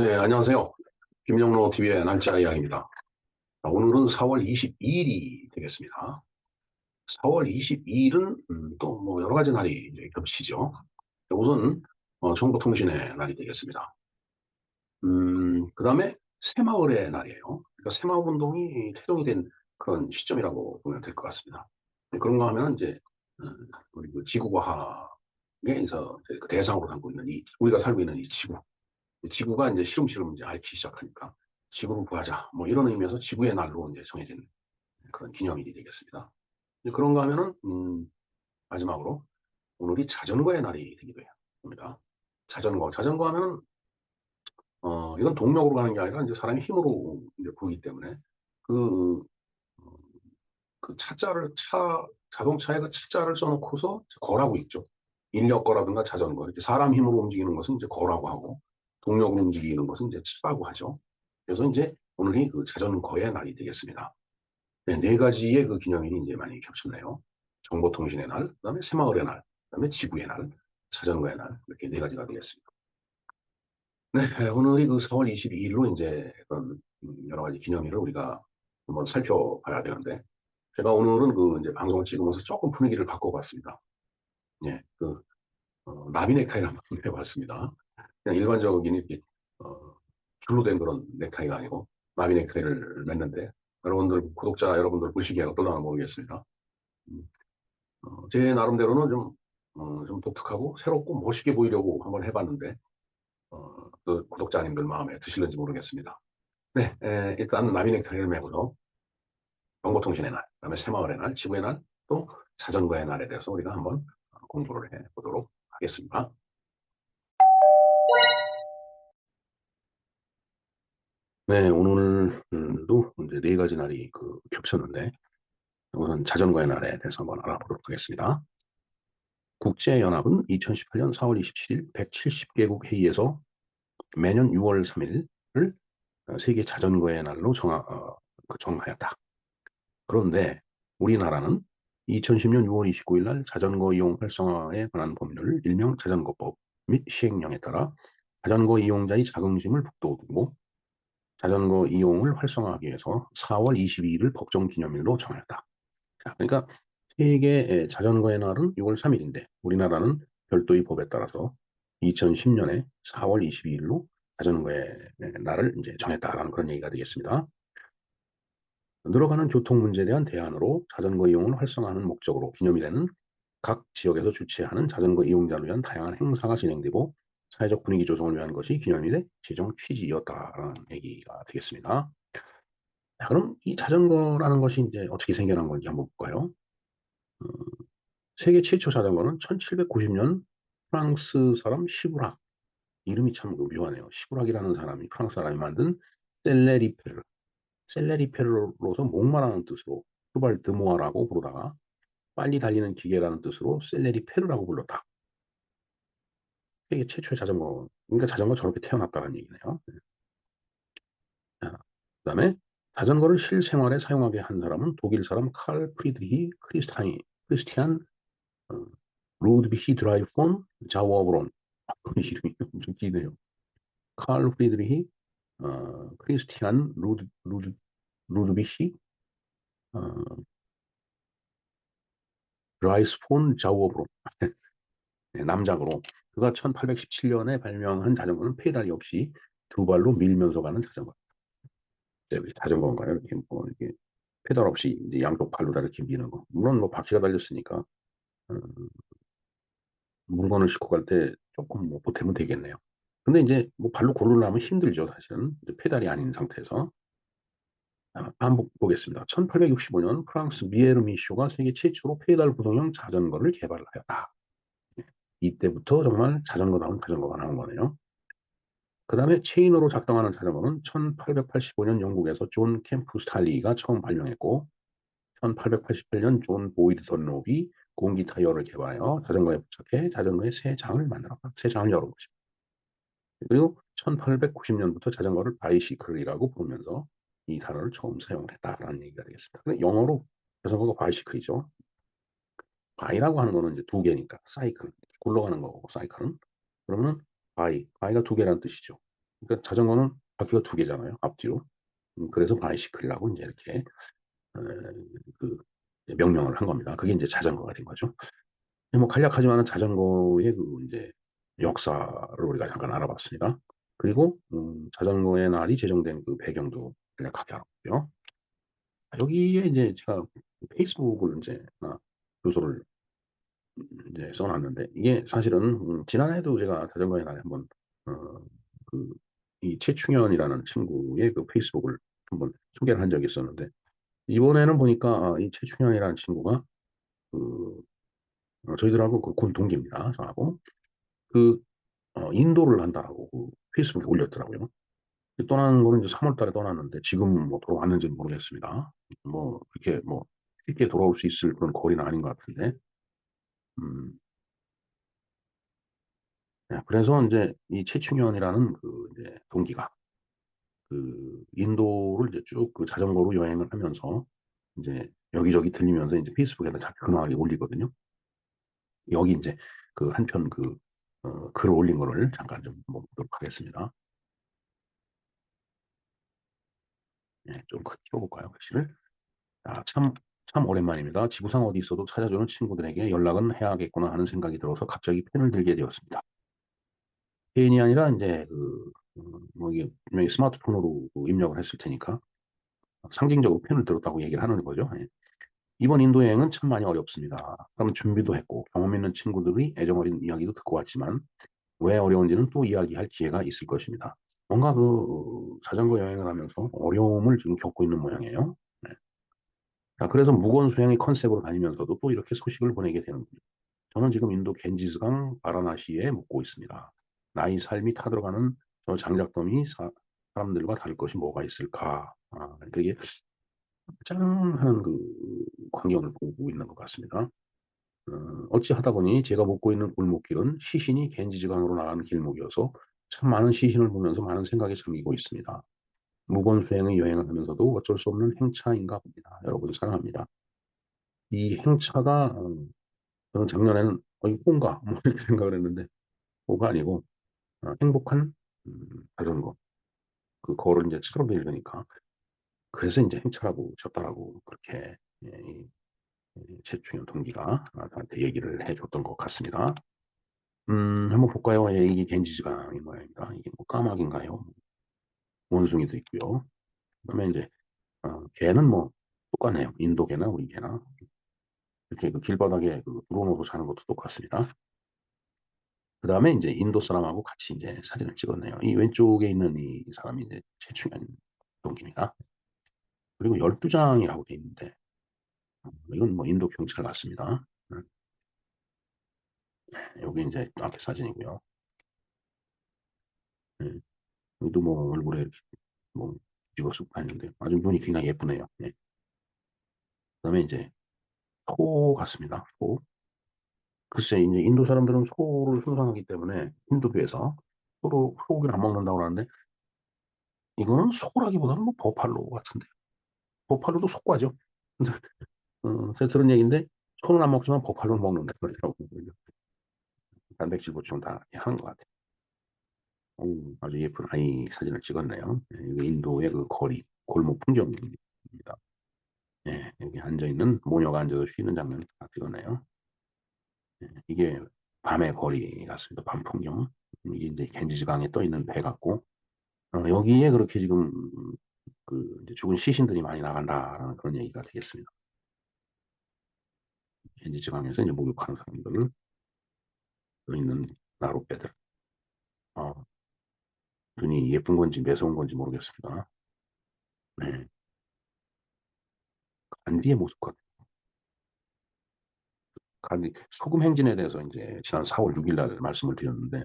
네, 안녕하세요. 김영로 TV의 날짜 이야기입니다. 오늘은 4월 22일이 되겠습니다. 4월 22일은 또 뭐 여러 가지 날이 이제 겹치죠. 우선 정보통신의 날이 되겠습니다. 그 다음에 새마을의 날이에요. 그러니까 새마을 운동이 태동이 된 그런 시점이라고 보면 될 것 같습니다. 그런가 하면 이제 우리 그 지구과학에서 그 대상으로 삼고 있는 우리가 살고 있는 이 지구가 이제 시름시름 이제 앓기 시작하니까 지구를 구하자 뭐 이런 의미에서 지구의 날로 이제 정해진 그런 기념일이 되겠습니다. 이제 그런가 하면은 마지막으로 오늘이 자전거의 날이 되기도 해요. 니다 자전거 하면은 이건 동력으로 가는 게 아니라 이제 사람이 힘으로 이제 부르기 때문에 그, 어, 그 자동차에 그 차자를 써놓고서 거라고 있죠. 인력거라든가 자전거 이렇게 사람 힘으로 움직이는 것은 이제 거라고 하고 동력으로 움직이는 것은 이제 차라고 하죠. 그래서 이제 오늘이 그 자전거의 날이 되겠습니다. 네, 네 가지의 그 기념일이 이제 많이 겹쳤네요. 정보통신의 날, 그다음에 새마을의 날, 그다음에 지구의 날, 자전거의 날 이렇게 네 가지가 되겠습니다. 네, 오늘이 그 4월 22일로 이제 그런 여러 가지 기념일을 우리가 한번 살펴봐야 되는데 제가 오늘은 그 이제 방송을 찍으면서 조금 분위기를 바꿔봤습니다. 예, 나비 넥타이를 한번 해봤습니다. 그냥 일반적인 이렇게 줄로 된 그런 넥타이가 아니고 나비 넥타이를 맸는데 여러분들 구독자 여러분들 보시기에 어떨나 모르겠습니다. 음, 제 나름대로는 좀 독특하고 새롭고 멋있게 보이려고 한번 해봤는데 그 구독자님들 마음에 드실는지 모르겠습니다. 네, 일단 나비 넥타이를 매고요. 정보통신의 날, 그다음에 새마을의 날, 지구의 날, 또 자전거의 날에 대해서 우리가 한번 공부를 해보도록 하겠습니다. 네, 오늘도 이제 네 가지 날이 겹쳤는데 우선 자전거의 날에 대해서 한번 알아보도록 하겠습니다. 국제연합은 2018년 4월 27일 170개국 회의에서 매년 6월 3일을 세계 자전거의 날로 정하였다. 그런데 우리나라는 2010년 6월 29일 날 자전거 이용 활성화에 관한 법률 일명 자전거법 및 시행령에 따라 자전거 이용자의 자긍심을 북돋우고 자전거 이용을 활성화하기 위해서 4월 22일을 법정 기념일로 정하였다. 자, 그러니까 세계 자전거의 날은 6월 3일인데 우리나라는 별도의 법에 따라서 2010년에 4월 22일로 자전거의 날을 이제 정했다라는 그런 얘기가 되겠습니다. 늘어가는 교통 문제에 대한 대안으로 자전거 이용을 활성화하는 목적으로 기념일에는 각 지역에서 주최하는 자전거 이용자를 위한 다양한 행사가 진행되고 사회적 분위기 조성을 위한 것이 기념일의 제정 취지였다라는 얘기가 되겠습니다. 자, 그럼 이 자전거라는 것이 이제 어떻게 생겨난 건지 한번 볼까요? 어, 세계 최초 자전거는 1790년 프랑스 사람 시브락, 이름이 참 묘하네요. 시브락이라는 사람이 프랑스 사람이 만든 셀레리페르, 셀레리페르로서 목마라는 뜻으로 슈발 드모아라고 부르다가 빨리 달리는 기계라는 뜻으로 셀레리페르라고 불렀다. 세계 최초의 자전거, 그러니까 자전거 저렇게 태어났다는 얘기네요. 자, 그다음에 자전거를 실생활에 사용하게 한 사람은 독일 사람 칼 프리드리히 크리스티안 어, 루드비히 드라이폰 자워브론. 이름이 엄청 기네요. 칼 프리드리히 크리스티안 루드비히 어, 드라이스폰 자워브론. 네, 남작으로 그가 1817년에 발명한 자전거는 페달이 없이 두 발로 밀면서 가는 자전거. 네, 자전거인가요? 이렇게 뭐 이렇게 페달 없이 이제 양쪽 발로 다 이렇게 미는 거. 물론 뭐 바퀴가 달렸으니까 어, 물건을 싣고 갈 때 조금 뭐 보태면 되겠네요. 근데 이제 뭐 발로 고르려면 힘들죠, 사실은. 이제 페달이 아닌 상태에서. 한번 보겠습니다. 1865년 프랑스 미에르 미쇼가 세계 최초로 페달 구동형 자전거를 개발하였다. 이때부터 정말 자전거다운 자전거가 나온 거네요. 그 다음에 체인으로 작동하는 자전거는 1885년 영국에서 존 캠프 스탈리가 처음 발명했고 1888년 존 보이드 던롭이 공기 타이어를 개발하여 자전거에 부착해 자전거의 새 장을 만들었다. 새 장을 열은 것입니다. 그리고 1890년부터 자전거를 바이시클이라고 부르면서 이 단어를 처음 사용을 했다라는 얘기가 되겠습니다. 근데 영어로 자전거가 바이시클이죠. 바이라고 하는 거는 이제 두 개니까 사이클 굴러가는 거고 사이클은 그러면 바이가 두 개라는 뜻이죠. 그러니까 자전거는 바퀴가 두 개잖아요, 앞뒤로. 그래서 바이시클이라고 인제 이렇게 에 그 명명을 한 겁니다. 그게 인제 자전거가 된 거죠. 근데 뭐 간략하지만은 자전거의 그 인제 역사를 우리가 잠깐 알아봤습니다. 그리고 자전거의 날이 제정된 그 배경도 간략하게 알아봤고요. 여기에 이제 제가 페이스북을 인제 하나 주소를 인제 써 놨는데, 이게 사실은 지난해에도 제가 자전거의 날에 한번 어 그 이 최충현이라는 친구의 그 페이스북을 한번 소개를 한 적이 있었는데, 이번에는 보니까 이 최충현이라는 친구가 그 저희들하고 그 군 동기입니다, 저하고. 그 인도를 한다라고 그 페이스북에 올렸더라고요. 떠나는 거는 이제 3월 달에 떠났는데 지금 뭐 돌아왔는지는 모르겠습니다. 뭐 그렇게 뭐 쉽게 돌아올 수 있을 그런 거리는 아닌 것 같은데. 음 그래서 인제 이 최충현이라는 그 인제 동기가 그 인도를 이제 쭉 그 자전거로 여행을 하면서 인제 여기저기 들리면서 인제 페이스북에다 자기 근황을 올리거든요. 여기 인제 그 한 편 그 글을 올린 거를 잠깐 좀 한번 보도록 하겠습니다. 예, 좀 크게 키워 볼까요, 글씨를? 참 오랜만입니다. 지구상 어디 있어도 찾아주는 친구들에게 연락은 해야겠구나 하는 생각이 들어서 갑자기 펜을 들게 되었습니다. 개인이 아니라 인제 뭐 이게 분명히 스마트폰으로 그 입력을 했을 테니까 상징적으로 펜을 들었다고 얘기를 하는 거죠. 예. "이번 인도 여행은 참 많이 어렵습니다. 그럼 준비도 했고 경험 있는 친구들의 애정 어린 이야기도 듣고 왔지만 왜 어려운지는 또 이야기할 기회가 있을 것입니다." 뭔가 자전거 여행을 하면서 어려움을 지금 겪고 있는 모양이에요. 네. 자, 그래서 무거운 수행의 컨셉으로 다니면서도 또 이렇게 소식을 보내게 되는군요. "저는 지금 인도 갠지스강 바라나시에 묵고 있습니다. 나의 삶이 타들어가는 저 장작더미 사람들과 다를 것이 뭐가 있을까?" 되게 짱하는 그 광경을 보고 있는 것 같습니다. 어찌하다 보니 제가 묵고 있는 골목길은 시신이 갠지스강으로 나가는 길목이어서 참 많은 시신을 보면서 많은 생각에 잠기고 있습니다. 무건 수행의 여행을 하면서도 어쩔 수 없는 행차인가 봅니다. 여러분 사랑합니다. 이 행차가 저는 작년에는 '이거 호인가?' 뭐 이렇게 생각을 했는데 호가 아니고 행복한 자전거, 그 거를 인제 차로 빌리니까 그래서 인제 행차라고 졌다라고 그렇게 최충현 동기가 저한테 얘기를 해 줬던 것 같습니다. 한번 볼까요? 예, 이게 갠지스강의 모양입니다. 이게 뭐 까마귀인가요? 원숭이도 있고요. 그다음에 인제 개는 뭐 똑같네요. 인도 개나 우리 개나 이렇게 그 길바닥에 누워 놓고 사는 것도 똑같습니다. 그다음에 인제 인도 사람하고 같이 인제 사진을 찍었네요. 이 왼쪽에 있는 이 사람이 이제 최충현 동기입니다. 그리고 12 장이라고 돼 있는데 이건 뭐 인도 경찰 같습니다. 요게 인제 앞에 사진이고요. 예. 여기도 뭐 얼굴에 이렇게 뭐 뒤집어 쓰고 다니는데 아주 눈이 굉장히 예쁘네요. 예. 그다음에 인제 소 같습니다, 소. 글쎄 인제 인도 사람들은 소를 숭상하기 때문에 힌두교에서 소고기를 안 먹는다고 그러는데 이거는 소라기보다는 뭐 버팔로 같은데. 버팔로도 소과죠. 근데 제가 들은 얘기인데 소는 안 먹지만 버팔로는 먹는다 그러더라고요. 단백질 보충 다 이렇게 하는 것 같아요. 아주 예쁜 아이 사진을 찍었네요. 예, 이게 인도의 그 거리, 골목 풍경입니다. 예. 여기 앉아 있는 모녀가 앉아서 쉬는 장면을 딱 찍었네요. 예. 이게 밤의 거리 같습니다. 밤 풍경. 이게 인제 갠지스강에 떠 있는 배 같고 여기에 그렇게 지금 이제 "죽은 시신들이 많이 나간다."라는 그런 얘기가 되겠습니다. 갠지스강에서 이제 목욕하는 사람들, 떠 있는 나룻배들. 어 눈이 예쁜 건지 매서운 건지 모르겠습니다. 네. 간디의 모습 같 간디 소금 행진에 대해서 인제 지난 4월 6일 날 말씀을 드렸는데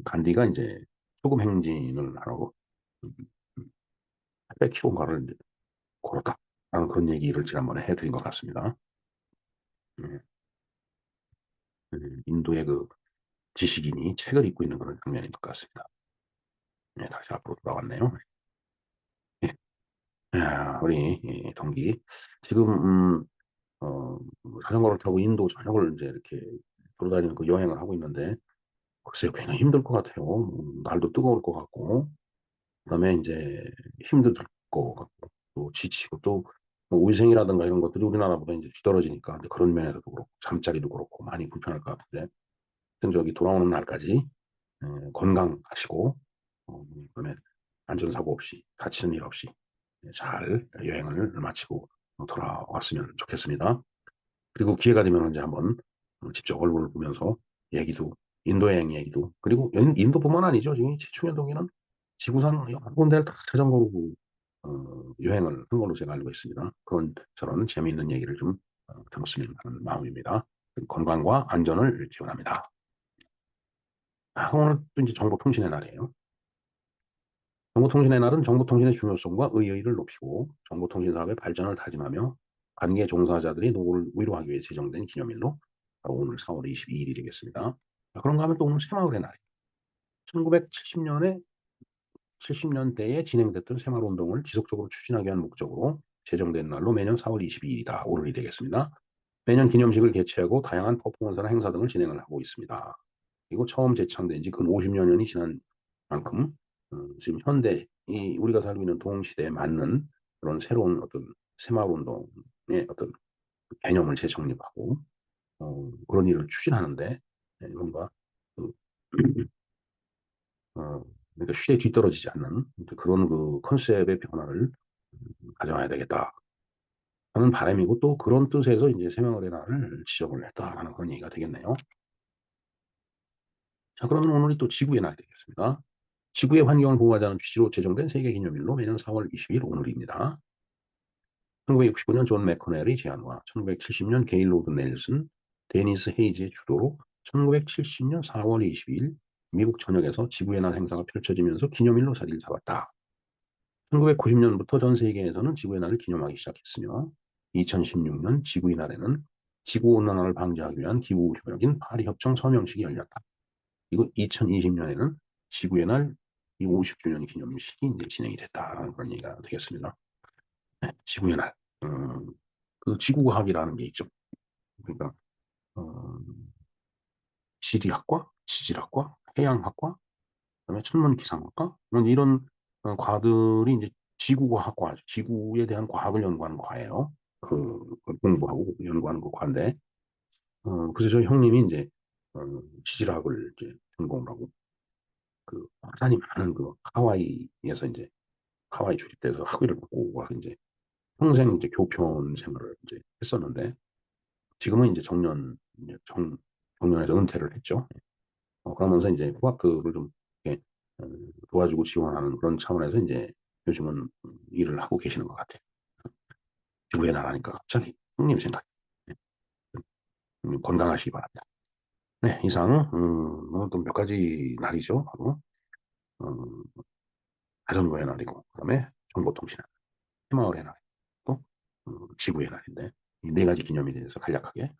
간디가 인제 소금 행진을 하러 음 800 킬로인가를 인제 걸었다라는 그런 얘기를 지난번에 해 드린 것 같습니다. 네. 인도의 지식인이 책을 읽고 있는 그런 장면인 것 같습니다. 네, 다시 앞으로 돌아왔네요. 예. 우리 이 동기 지금 자전거를 타고 인도 전역을 인제 이렇게 돌아다니는 그 여행을 하고 있는데 글쎄요, 괜히 힘들 것 같아요. 날도 뜨거울 것 같고, 그다음에 이제 힘들 것 같고, 또 지치고, 또 뭐 위생이라든가 이런 것들이 우리나라보다 이제 뒤떨어지니까 이제 그런 면에서도 그렇고, 잠자리도 그렇고 많이 불편할 것 같은데, 하여튼 저기 돌아오는 날까지 건강하시고, 그다음에 안전사고 없이 다치는 일 없이 잘 여행을 마치고 돌아왔으면 좋겠습니다. 그리고 기회가 되면 언제 한번 직접 얼굴을 보면서 얘기도, 인도 여행 얘기도, 그리고 인도뿐만 아니죠. 지금 최충현 동기는 지구상 여러 군데를 다 자전거로 여행을 한 걸로 제가 알고 있습니다. 그런 저런 재미있는 얘기를 좀 들었으면 하는 마음입니다. 건강과 안전을 기원합니다. 오늘 또 이제 정보통신의 날이에요. 정보통신의 날은 정보통신의 중요성과 의의를 높이고 정보통신 사업의 발전을 다짐하며 관계 종사자들이 노고를 위로하기 위해 제정된 기념일로 바로 오늘 4월 22일이겠습니다. 그런가 하면 또 오늘 새마을의 날이에요. 1970년에 70년대에 진행됐던 새마을운동을 지속적으로 추진하기 위한 목적으로 제정된 날로 매년 4월 22일이다. 오늘이 되겠습니다. 매년 기념식을 개최하고 다양한 퍼포먼스나 행사 등을 진행을 하고 있습니다. 그리고 처음 제창된 지 근 50여 년이 지난 만큼 지금 현대 이 우리가 살고 있는 동시대에 맞는 그런 새로운 어떤 새마을운동의 어떤 개념을 재정립하고 그런 일을 추진하는데 뭔가 그 그러니까 시대에 뒤떨어지지 않는 그런 그 컨셉의 변화를 가져와야 되겠다 하는 바람이고 또 그런 뜻에서 이제 새마을의 날을 지정을 했다라는 그런 얘기가 되겠네요. 자, 그러면 오늘이 또 지구의 날이 되겠습니다. 지구의 환경을 보호하자는 취지로 제정된 세계기념일로 매년 4월 20일 오늘입니다. 1969년 존 맥커넬의 제안과 1970년 게일로드 넬슨, 데니스 헤이지의 주도로 1970년 4월 22일 미국 전역에서 지구의 날 행사가 펼쳐지면서 기념일로 자리를 잡았다. 1990년부터 전 세계에서는 지구의 날을 기념하기 시작했으며 2016년 지구의 날에는 지구온난화를 방지하기 위한 기후협약인 파리협정 서명식이 열렸다. 그리고 2020년에는 지구의 날 50주년 기념식이 이제 진행이 됐다라는 그런 얘기가 되겠습니다. 네, 지구의 날. 그 지구과학이라는 게 있죠. 그러니까 어, 지리학과, 지질학과, 해양학과, 그다음에 천문기상학과 이런 과들이 이제 지구과학과, 지구에 대한 과학을 연구하는 과예요. 그 공부하고 연구하는 그 과인데, 그래서 저희 형님이 이제 어, 지질학을 이제 전공을 하고 그 사람이 많은 그 하와이에서 이제 하와이 주립돼서 학위를 받고 와서 이제 평생 이제 교편 생활을 이제 했었는데 지금은 이제 정년에서 은퇴를 했죠. 그러면서 이제 후학들을 좀 이렇게 도와주고 지원하는 그런 차원에서 이제 요즘은 일을 하고 계시는 것 같아요. 지구의 나라니까 갑자기 형님 생각이. 네, 건강하시기 바랍니다. 네, 이상 오늘 또 몇 가지 날이죠. 바로 음, 자전거의 날이고 그다음에 정보통신의 날, 새마을의 날, 또 지구의 날인데 이 네 가지 기념일에 대해서 간략하게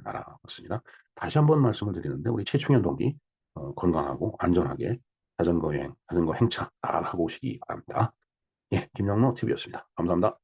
알아봤습니다. 다시 한번 말씀을 드리는데 우리 최충현 동기 건강하고 안전하게 자전거 여행, 자전거 행차 잘 하고 오시기 바랍니다. 예, 김영로 TV였습니다. 감사합니다.